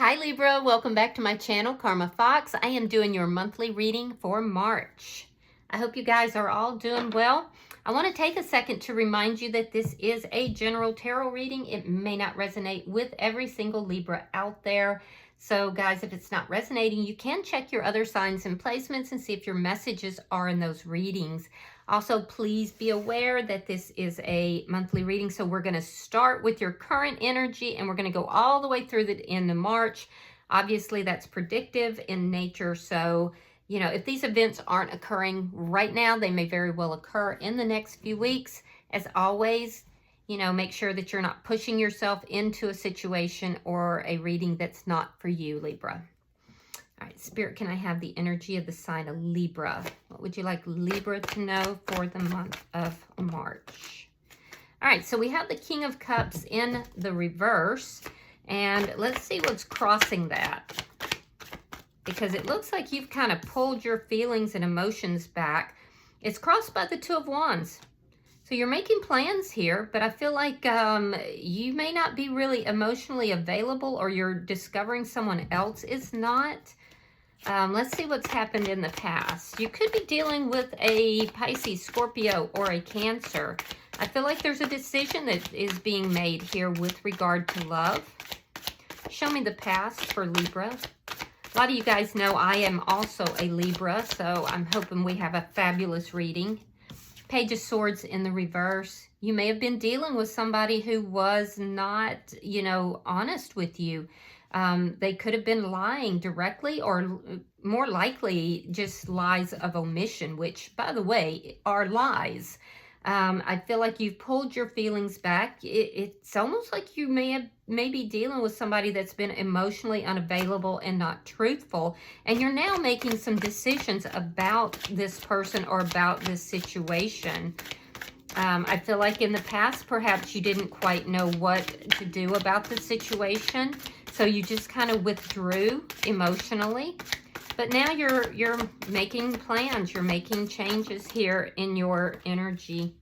Hi Libra, welcome back to my channel, Karma Fox. I am doing your monthly reading for March. I hope you guys are all doing well. I want to take a second to remind you that this is a general tarot reading. It may not resonate with every single Libra out there. So guys, if it's not resonating, you can check your other signs and placements and see if your messages are in those readings. Also, please be aware that this is a monthly reading, so we're going to start with your current energy and we're going to go all the way through the end of March. Obviously, that's predictive in nature, so you know, if these events aren't occurring right now, they may very well occur in the next few weeks. As always, you know, make sure that you're not pushing yourself into a situation or a reading that's not for you, Libra. All right, Spirit, can I have the energy of the sign of Libra? What would you like Libra to know for the month of March? All right, so we have the King of Cups in the reverse, and let's see what's crossing that. Because it looks like you've kind of pulled your feelings and emotions back. It's crossed by the Two of Wands. So you're making plans here, but I feel like you may not be really emotionally available, or you're discovering someone else is not. Let's see what's happened in the past. You could be dealing with a Pisces, Scorpio, or a Cancer. I feel like there's a decision that is being made here with regard to love. Show me the past for Libra. A lot of you guys know I am also a Libra, so I'm hoping we have a fabulous reading. Page of Swords in the reverse. You may have been dealing with somebody who was not, you know, honest with you. They could have been lying directly, or more likely just lies of omission, which, by the way, are lies. I feel like you've pulled your feelings back. It's almost like you may be dealing with somebody that's been emotionally unavailable and not truthful, and you're now making some decisions about this person or about this situation. I feel like in the past, perhaps you didn't quite know what to do about the situation, so you just kind of withdrew emotionally. But now you're making plans, you're making changes here in your energy.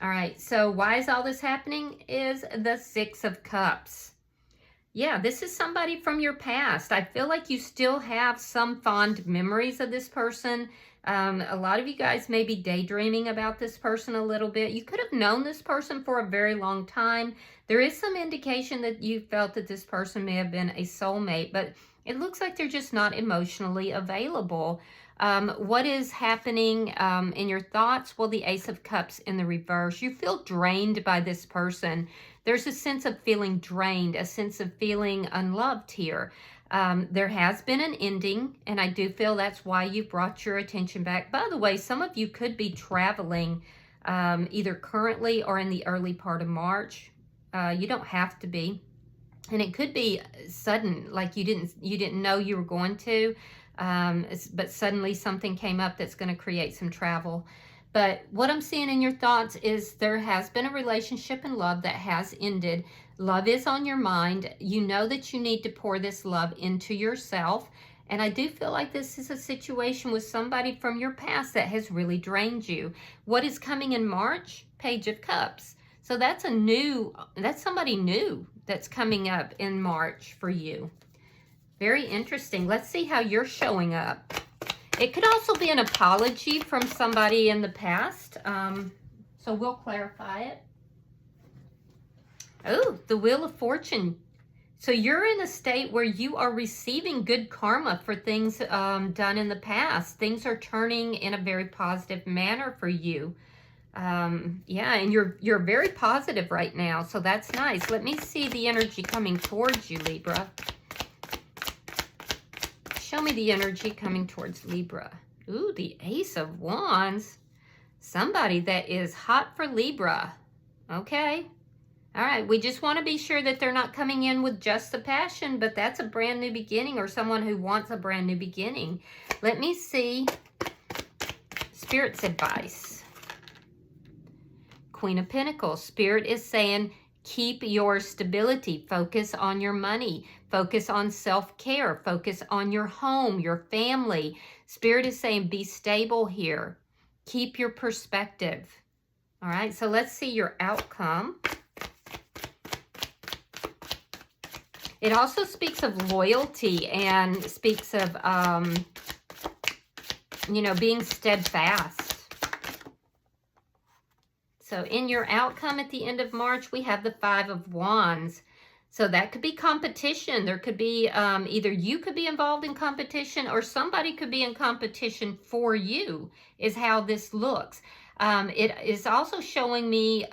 All right, so why is all this happening is the Six of Cups. Yeah, this is somebody from your past. I feel like you still have some fond memories of this person. A lot of you guys may be daydreaming about this person a little bit. You could have known this person for a very long time. There is some indication that you felt that this person may have been a soulmate, but it looks like they're just not emotionally available. What is happening in your thoughts? Well, the Ace of Cups in the reverse. You feel drained by this person. There's a sense of feeling drained, a sense of feeling unloved here. There has been an ending, and I do feel that's why you've brought your attention back. By the way, some of you could be traveling either currently or in the early part of March. You don't have to be. And it could be sudden, like you didn't know you were going to, but suddenly something came up that's going to create some travel. But what I'm seeing in your thoughts is there has been a relationship and love that has ended. Love is on your mind. You know that you need to pour this love into yourself. And I do feel like this is a situation with somebody from your past that has really drained you. What is coming in March? Page of Cups. So that's somebody new that's coming up in March for you. Very interesting. Let's see how you're showing up. It could also be an apology from somebody in the past. So we'll clarify it. Oh, the Wheel of Fortune. So you're in a state where you are receiving good karma for things done in the past. Things are turning in a very positive manner for you. Yeah, and you're very positive right now, so that's nice. Let me see the energy coming towards you, Libra. Show me the energy coming towards Libra. Ooh, the Ace of Wands. Somebody that is hot for Libra. Okay. All right, we just want to be sure that they're not coming in with just the passion, but that's a brand new beginning, or someone who wants a brand new beginning. Let me see Spirit's advice. Queen of Pentacles. Spirit is saying, keep your stability. Focus on your money. Focus on self-care. Focus on your home, your family. Spirit is saying, be stable here. Keep your perspective. All right, so let's see your outcome. It also speaks of loyalty and speaks of, you know, being steadfast. So in your outcome at the end of March, we have the Five of Wands. So that could be competition. There could be either you could be involved in competition or somebody could be in competition for you, is how this looks. It is also showing me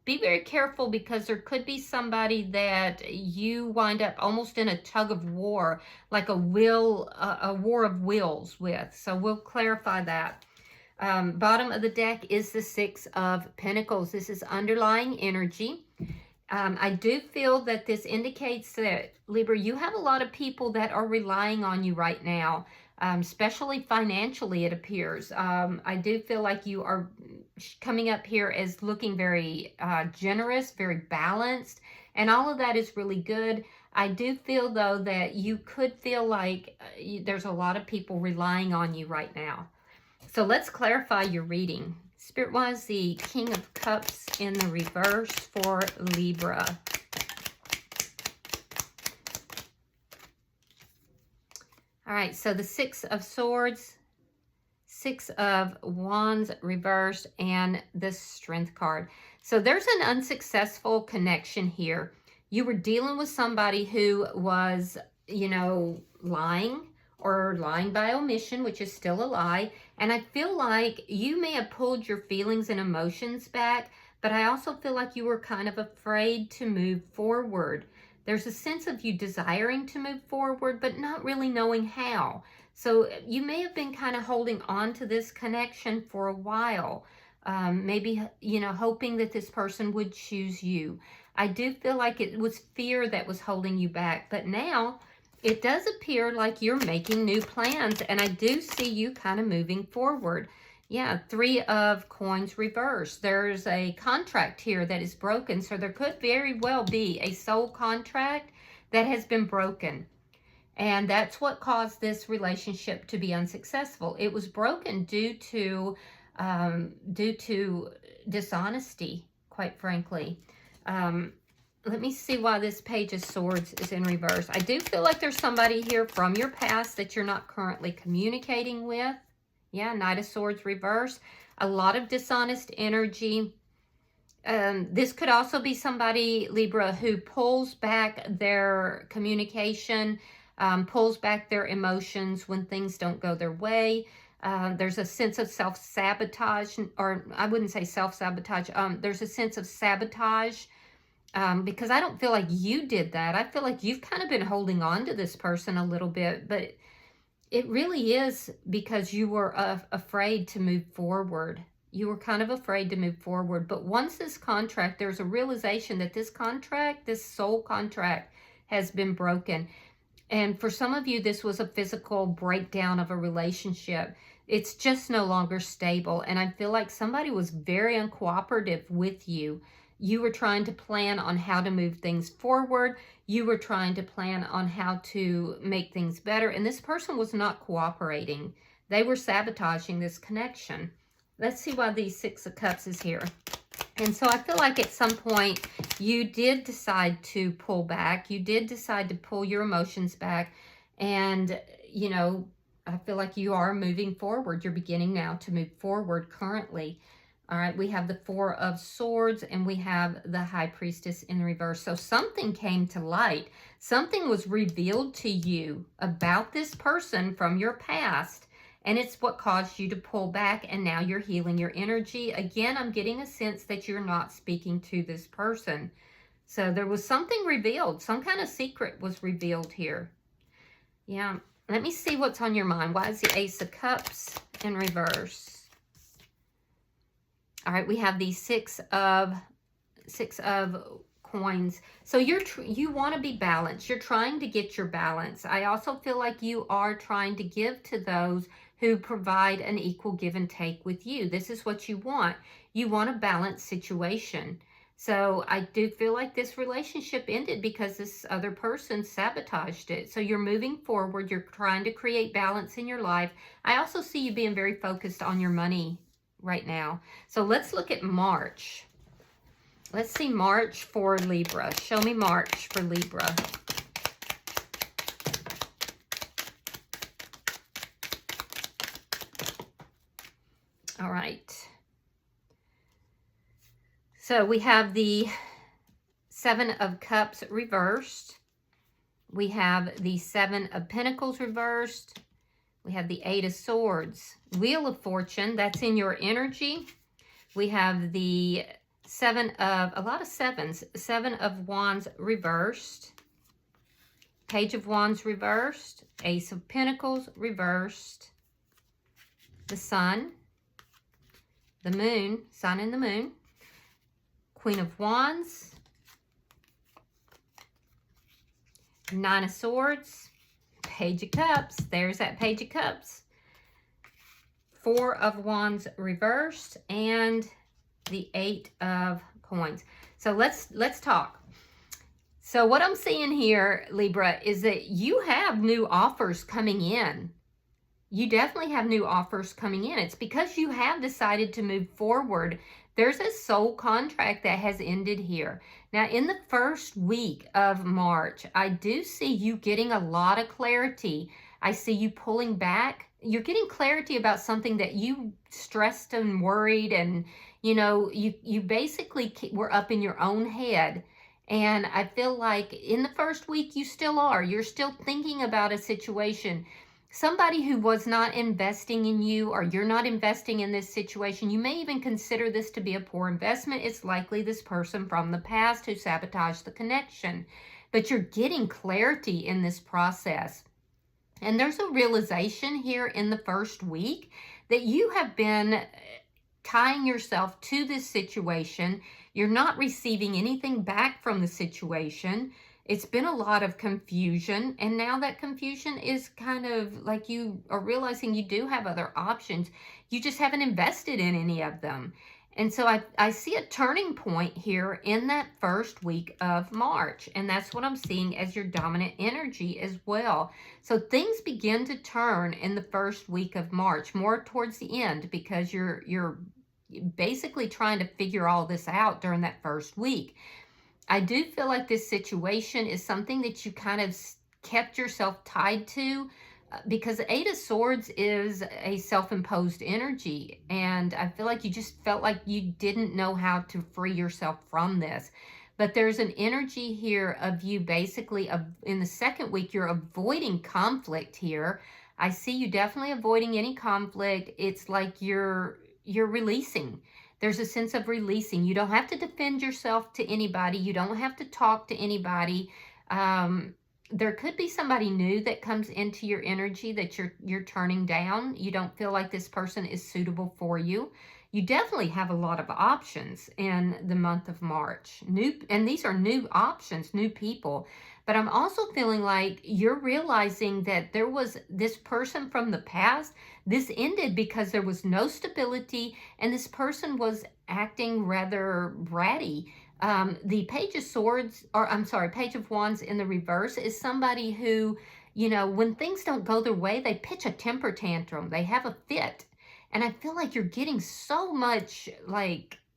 be very careful, because there could be somebody that you wind up almost in a tug of war, like a war of wills with. So we'll clarify that. Bottom of the deck is the Six of Pentacles. This is underlying energy. I do feel that this indicates that, Libra, you have a lot of people that are relying on you right now, especially financially, it appears. I do feel like you are coming up here as looking very generous, very balanced, and all of that is really good. I do feel, though, that you could feel like there's a lot of people relying on you right now. So let's clarify your reading. Spirit-wise, the King of Cups in the reverse for Libra. All right, so the Six of Swords, Six of Wands reversed, and the Strength card. So there's an unsuccessful connection here. You were dealing with somebody who was, you know, lying, or lying by omission, which is still a lie. And I feel like you may have pulled your feelings and emotions back, but I also feel like you were kind of afraid to move forward. There's a sense of you desiring to move forward, but not really knowing how. So you may have been kind of holding on to this connection for a while. Maybe, you know, hoping that this person would choose you. I do feel like it was fear that was holding you back, but now it does appear like you're making new plans, and I do see you kind of moving forward. Yeah, Three of Coins reversed. There's a contract here that is broken, so there could very well be a soul contract that has been broken. And that's what caused this relationship to be unsuccessful. It was broken due to dishonesty, quite frankly. Let me see why this Page of Swords is in reverse. I do feel like there's somebody here from your past that you're not currently communicating with. Yeah, Knight of Swords reverse. A lot of dishonest energy. This could also be somebody, Libra, who pulls back their communication, pulls back their emotions when things don't go their way. There's a sense of self-sabotage, or I wouldn't say self-sabotage. There's a sense of sabotage. Because I don't feel like you did that. I feel like you've kind of been holding on to this person a little bit, but it really is because you were afraid to move forward. You were kind of afraid to move forward. But once this contract, there's a realization that this contract, this soul contract, has been broken. And for some of you, this was a physical breakdown of a relationship. It's just no longer stable. And I feel like somebody was very uncooperative with you. You were trying to plan on how to move things forward. You were trying to plan on how to make things better. And this person was not cooperating. They were sabotaging this connection. Let's see why the Six of Cups is here. And so I feel like at some point you did decide to pull back. You did decide to pull your emotions back. And, you know, I feel like you are moving forward. You're beginning now to move forward currently. All right, we have the Four of Swords, and we have the High Priestess in reverse. So something came to light. Something was revealed to you about this person from your past, and it's what caused you to pull back, and now you're healing your energy. Again, I'm getting a sense that you're not speaking to this person. So there was something revealed. Some kind of secret was revealed here. Yeah, let me see what's on your mind. Why is the Ace of Cups in reverse? All right, we have the Six of Coins. So you want to be balanced. You're trying to get your balance. I also feel like you are trying to give to those who provide an equal give and take with you. This is what you want. You want a balanced situation. So I do feel like this relationship ended because this other person sabotaged it. So you're moving forward. You're trying to create balance in your life. I also see you being very focused on your money right now. So let's look at March. Let's see March for Libra. Show me March for Libra. All right. So we have the Seven of Cups reversed. We have the Seven of Pentacles reversed. We have the Eight of Swords. Wheel of Fortune, that's in your energy. We have the Seven of, a lot of sevens, Seven of Wands reversed. Page of Wands reversed. Ace of Pentacles reversed. The Sun. The Moon, Sun and the Moon. Queen of Wands. Nine of Swords. Page of Cups. There's that Page of Cups. Four of Wands reversed. And the Eight of Coins. So let's talk. So what I'm seeing here, Libra, is that you have new offers coming in. You definitely have new offers coming in. It's because you have decided to move forward. There's a soul contract that has ended here. Now, in the first week of March, I do see you getting a lot of clarity. I see you pulling back. You're getting clarity about something that you stressed and worried, and you basically were up in your own head. And I feel like in the first week you still are. You're still thinking about a situation. Somebody who was not investing in you, or you're not investing in this situation, you may even consider this to be a poor investment. It's likely this person from the past who sabotaged the connection. But you're getting clarity in this process. And there's a realization here in the first week that you have been tying yourself to this situation. You're not receiving anything back from the situation. It's been a lot of confusion, and now that confusion is kind of like you are realizing you do have other options. You just haven't invested in any of them. And so I see a turning point here in that first week of March, and that's what I'm seeing as your dominant energy as well. So things begin to turn in the first week of March, more towards the end, because you're basically trying to figure all this out during that first week. I do feel like this situation is something that you kind of kept yourself tied to, because Eight of Swords is a self-imposed energy. And I feel like you just felt like you didn't know how to free yourself from this. But there's an energy here of you basically, in the second week, you're avoiding conflict here. I see you definitely avoiding any conflict. It's like you're releasing. There's a sense of releasing. You don't have to defend yourself to anybody. You don't have to talk to anybody. There could be somebody new that comes into your energy that you're turning down. You don't feel like this person is suitable for you. You definitely have a lot of options in the month of March. And these are new options, new people. But I'm also feeling like you're realizing that there was this person from the past. This ended because there was no stability, and this person was acting rather bratty. The Page of Swords, or I'm sorry, Page of Wands in the reverse is somebody who, when things don't go their way, they pitch a temper tantrum. They have a fit. And I feel like you're getting so much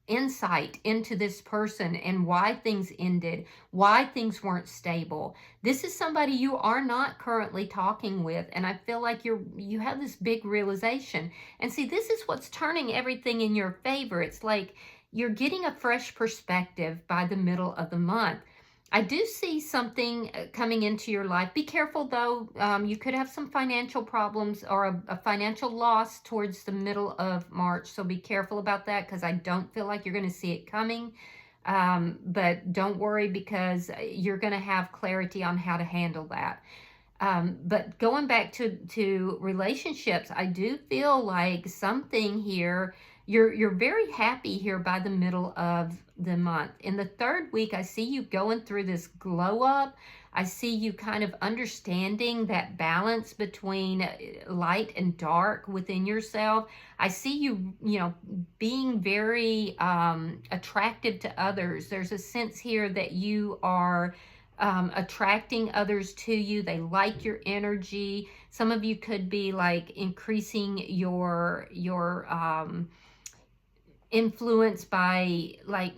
insight into this person and why things ended, why things weren't stable. This is somebody you are not currently talking with, and I feel like you have this big realization. And see, this is what's turning everything in your favor. It's like you're getting a fresh perspective by the middle of the month. I do see something coming into your life. Be careful, though. You could have some financial problems or a financial loss towards the middle of March. So be careful about that, because I don't feel like you're going to see it coming. But don't worry, because you're going to have clarity on how to handle that. But going back to relationships, I do feel like something here, you're very happy here by the middle of the month. In the third week, I see you going through this glow up. I see you kind of understanding that balance between light and dark within yourself. I see you, being very attractive to others. There's a sense here that you are attracting others to you. They like your energy. Some of you could be like increasing your influenced by, like,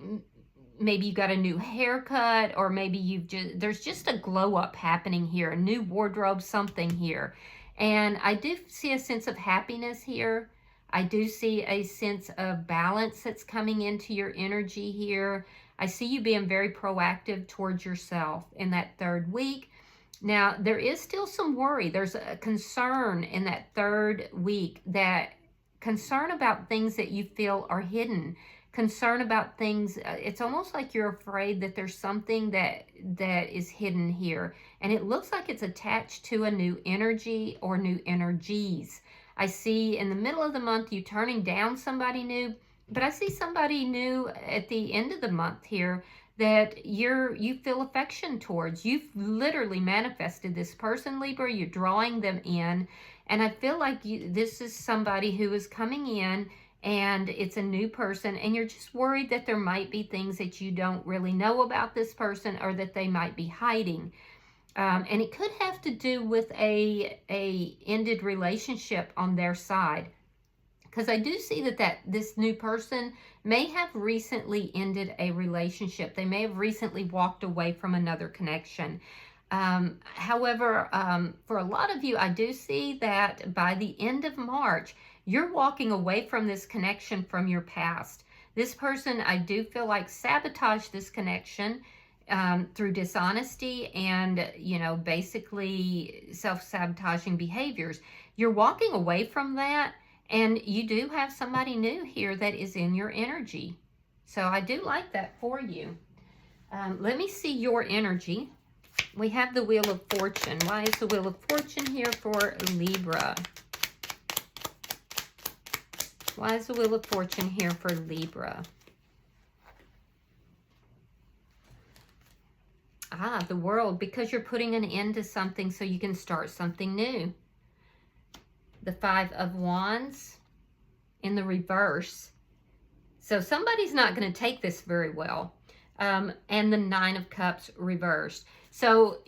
maybe you got a new haircut, or maybe there's just a glow up happening here, a new wardrobe, something here. And I do see a sense of happiness here. I do see a sense of balance that's coming into your energy here. I see you being very proactive towards yourself in that third week. Now, there is still some worry. There's a concern in that third week, that concern about things that you feel are hidden, concern about things. It's almost like you're afraid that there's something that is hidden here. And it looks like it's attached to a new energy or new energies. I see in the middle of the month you turning down somebody new, but I see somebody new at the end of the month here that you feel affection towards. You've literally manifested this person, Libra. You're drawing them in. And I feel like this is somebody who is coming in, and it's a new person, and you're just worried that there might be things that you don't really know about this person, or that they might be hiding. And it could have to do with a ended relationship on their side. Because I do see that this new person may have recently ended a relationship. They may have recently walked away from another connection. However, for a lot of you, I do see that by the end of March, you're walking away from this connection from your past. This person, I do feel like, sabotaged this connection through dishonesty and, basically self-sabotaging behaviors. You're walking away from that. And you do have somebody new here that is in your energy. So I do like that for you. Let me see your energy. We have the Wheel of Fortune. Why is the Wheel of Fortune here for Libra? Why is the Wheel of Fortune here for Libra? The World, because you're putting an end to something so you can start something new. The Five of Wands in the reverse. So somebody's not going to take this very well. And the Nine of Cups reversed. So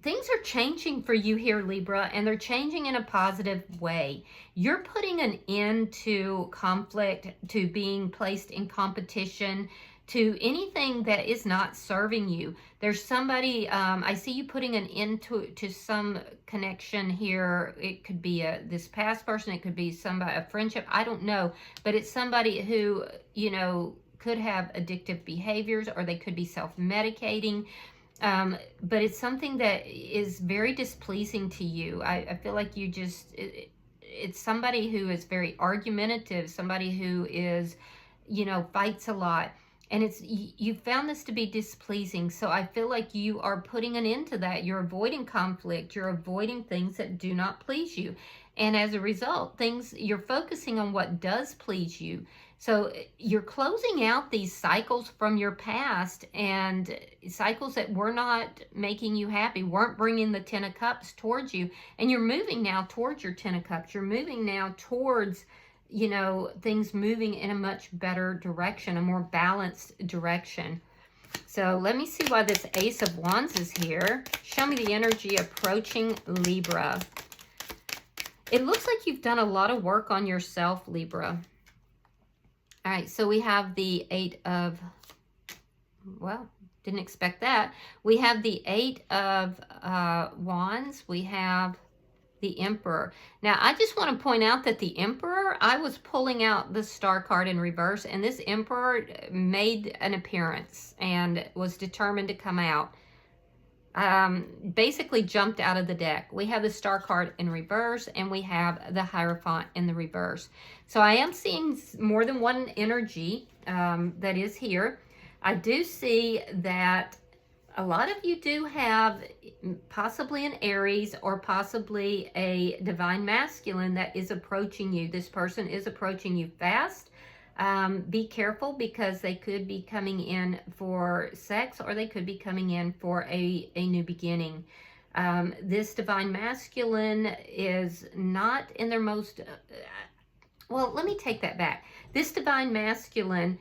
things are changing for you here, Libra, and they're changing in a positive way. You're putting an end to conflict, to being placed in competition, to anything that is not serving you. There's somebody, I see you putting an end to some connection here. It could be this past person, it could be somebody, a friendship, I don't know. But it's somebody who, could have addictive behaviors, or they could be self-medicating. But it's something that is very displeasing to you. I feel like you just, it's somebody who is very argumentative, somebody who is, fights a lot. And you found this to be displeasing. So I feel like you are putting an end to that. You're avoiding conflict. You're avoiding things that do not please you. And as a result, you're focusing on what does please you. So you're closing out these cycles from your past, and cycles that were not making you happy, weren't bringing the Ten of Cups towards you. And you're moving now towards your Ten of Cups. You're moving now towards, things moving in a much better direction, a more balanced direction. So let me see why this Ace of Wands is here. Show me the energy approaching Libra. It looks like you've done a lot of work on yourself, Libra. All right, so we have the Eight of, well, didn't expect that. We have the Eight of Wands. We have the Emperor. Now, I just want to point out that the Emperor, I was pulling out the Star card in reverse, and this Emperor made an appearance and was determined to come out. Basically jumped out of the deck. We have the Star card in reverse, and we have the Hierophant in the reverse. So I am seeing more than one energy that is here. I do see that a lot of you do have possibly an Aries or possibly a divine masculine that is approaching you. This person is approaching you fast. Be careful, because they could be coming in for sex, or they could be coming in for a new beginning. This divine masculine is not in their most... well, let me take that back. This divine masculine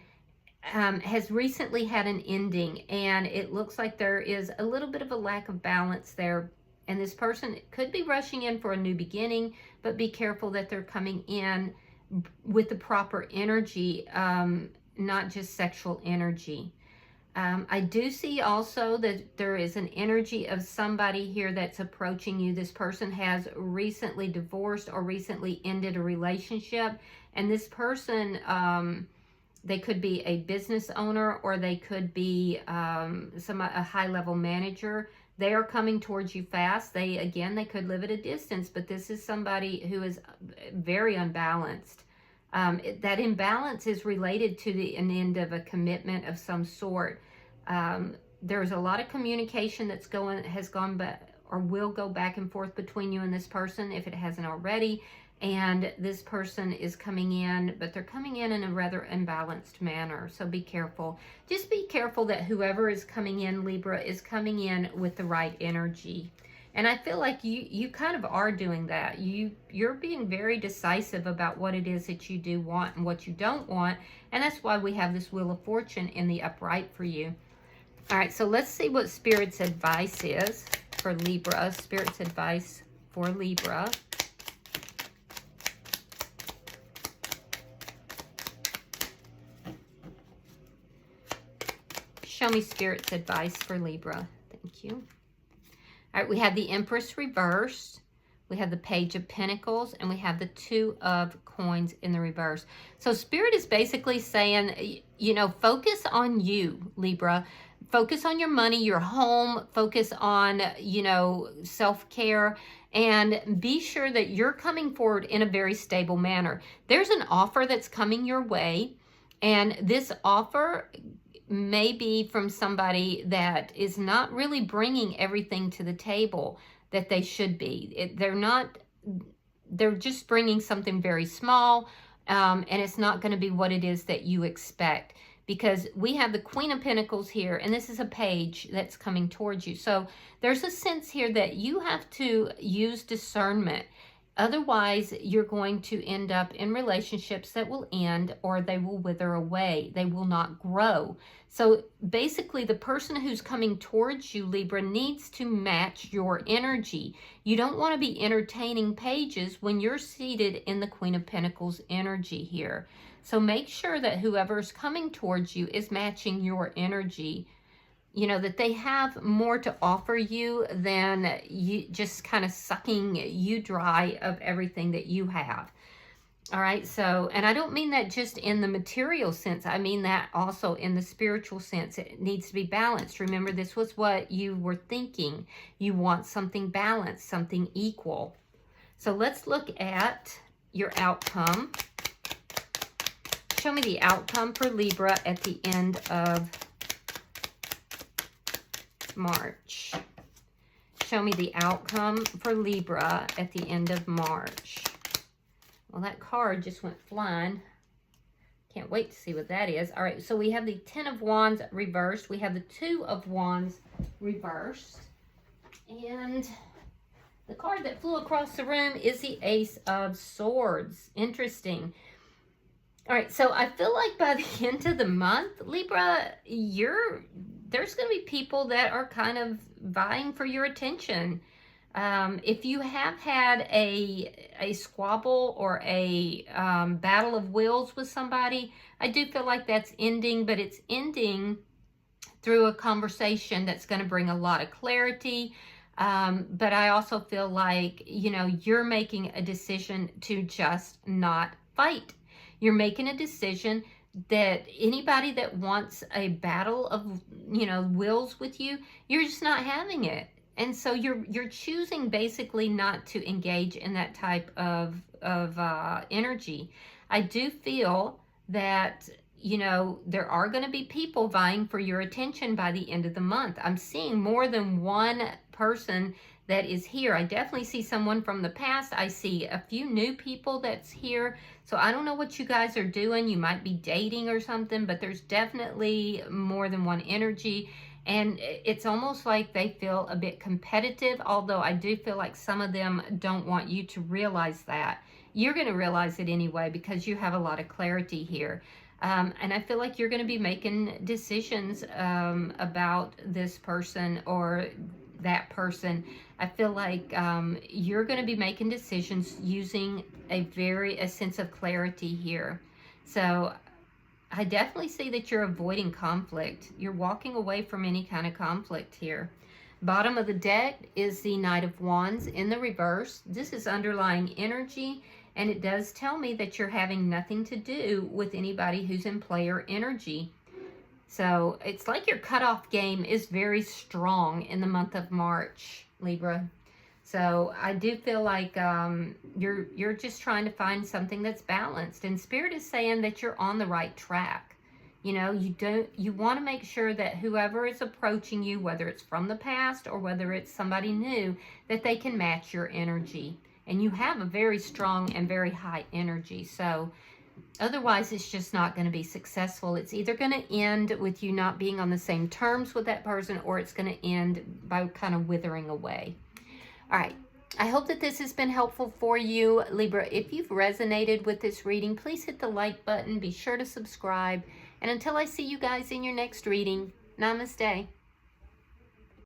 has recently had an ending, and it looks like there is a little bit of a lack of balance there. And this person could be rushing in for a new beginning, but be careful that they're coming in with the proper energy, not just sexual energy. I do see also that there is an energy of somebody here that's approaching you. This person has recently divorced or recently ended a relationship. And this person, they could be a business owner, or they could be a high-level manager. They are coming towards you fast. They could live at a distance, but this is somebody who is very unbalanced. That imbalance is related to an end of a commitment of some sort. There's a lot of communication that's has gone back or will go back and forth between you and this person if it hasn't already. And this person is coming in, but they're coming in a rather imbalanced manner. So be careful. Just be careful that whoever is coming in, Libra, is coming in with the right energy. And I feel like you kind of are doing that. You're being very decisive about what it is that you do want and what you don't want. And that's why we have this Wheel of Fortune in the upright for you. All right, so let's see what Spirit's advice is for Libra. Spirit's advice for Libra. Show me Spirit's advice for Libra. Thank you. All right, we have the Empress reversed. We have the Page of Pentacles, and we have the Two of Coins in the reverse. So Spirit is basically saying, you know, focus on you, Libra. Focus on your money, your home. Focus on, you know, self-care. And be sure that you're coming forward in a very stable manner. There's an offer that's coming your way. And this offer may be from somebody that is not really bringing everything to the table that they should be. They're just bringing something very small, and it's not going to be what it is that you expect, because we have the Queen of Pentacles here, and this is a page that's coming towards you. So there's a sense here that you have to use discernment. Otherwise, you're going to end up in relationships that will end, or they will wither away. They will not grow. So basically, the person who's coming towards you, Libra, needs to match your energy. You don't want to be entertaining pages when you're seated in the Queen of Pentacles energy here. So make sure that whoever's coming towards you is matching your energy. You know, that they have more to offer you than you just kind of sucking you dry of everything that you have. All right, so, and I don't mean that just in the material sense. I mean that also in the spiritual sense. It needs to be balanced. Remember, this was what you were thinking. You want something balanced, something equal. So let's look at your outcome. Show me the outcome for Libra at the end of March. Show me the outcome for Libra at the end of March. Well, that card just went flying. Can't wait to see what that is. All right, so we have the Ten of Wands reversed. We have the Two of Wands reversed. And the card that flew across the room is the Ace of Swords. Interesting. All right, so I feel like by the end of the month, Libra, there's going to be people that are kind of vying for your attention. If you have had a squabble or a battle of wills with somebody, I do feel like that's ending, but it's ending through a conversation that's going to bring a lot of clarity. But I also feel like, you know, you're making a decision to just not fight. You're making a decision that anybody that wants a battle of, you know, wills with you, you're just not having it. And so you're choosing basically not to engage in that type of energy. I do feel that, you know, there are going to be people vying for your attention by the end of the month. I'm seeing more than one person that is here. I definitely see someone from the past. I see a few new people that's here. So I don't know what you guys are doing. You might be dating or something, but there's definitely more than one energy. And it's almost like they feel a bit competitive, although I do feel like some of them don't want you to realize that. You're going to realize it anyway because you have a lot of clarity here. And I feel like you're going to be making decisions about this person, or that person, I feel like you're going to be making decisions using a sense of clarity here. So I definitely see that you're avoiding conflict. You're walking away from any kind of conflict here. Bottom of the deck is the Knight of Wands in the reverse. This is underlying energy, and it does tell me that you're having nothing to do with anybody who's in player energy. So it's like your cutoff game is very strong in the month of March, Libra. So I do feel like you're just trying to find something that's balanced, and Spirit is saying that you're on the right track. You know, you want to make sure that whoever is approaching you, whether it's from the past or whether it's somebody new, that they can match your energy. And you have a very strong and very high energy. So otherwise, it's just not going to be successful. It's either going to end with you not being on the same terms with that person, or it's going to end by kind of withering away. All right. I hope that this has been helpful for you, Libra. If you've resonated with this reading, please hit the like button. Be sure to subscribe. And until I see you guys in your next reading, namaste.